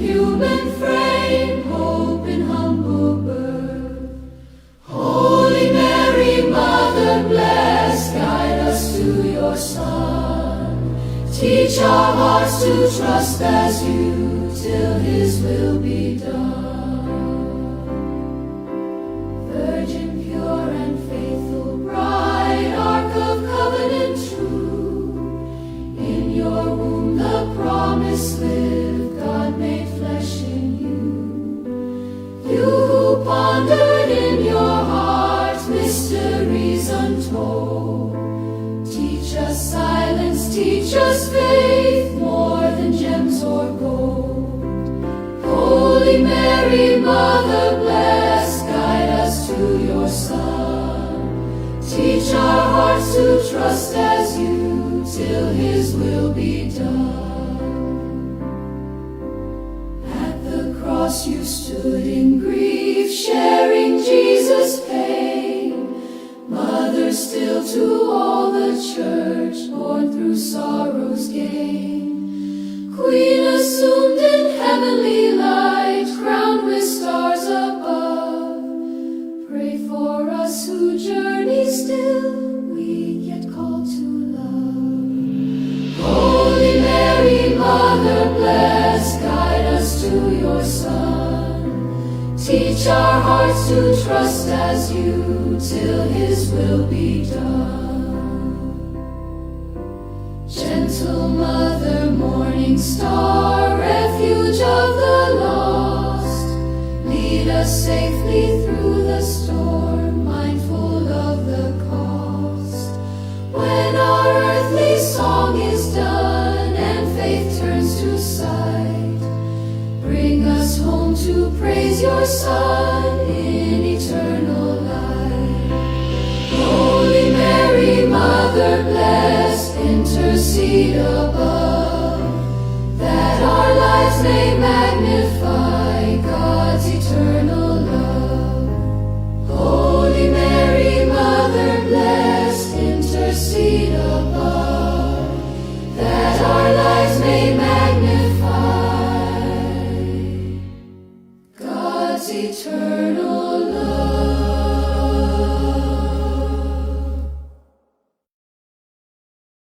human frame, hope in humble birth. Holy Mary, Mother blessed, guide us to your Son. Teach our hearts to trust as you, till his will be done. Virgin pure and faithful bride, Ark of covenant true, in your womb the promise lived, God made flesh in you. You who pondered in your heart mysteries untold, teach us silence, teach us faith, more than gems or gold. Holy Mary, Mother blessed, guide us to your Son. Teach our hearts to trust as you, till his will be done. At the cross you stood in grief, sharing Jesus' pain. Mother still to all the church, born through sorrow's gain. Queen assumed in heavenly light, crowned with stars above. Pray for us who journey still, weak yet called to love. Holy Mary, Mother blessed, guide us to your Son. Teach our hearts to trust as you, till his will be done. Gentle Mother, morning star, refuge of the lost, lead us safely through the storm, mindful of the cost. When our earthly song is done and faith turns to sight, bring us home to praise your Son in eternal light. Holy Mary, Mother blessed, intercede above, that our lives may magnify God's eternal love. Holy Mary, Mother blessed, intercede above, that our lives may magnify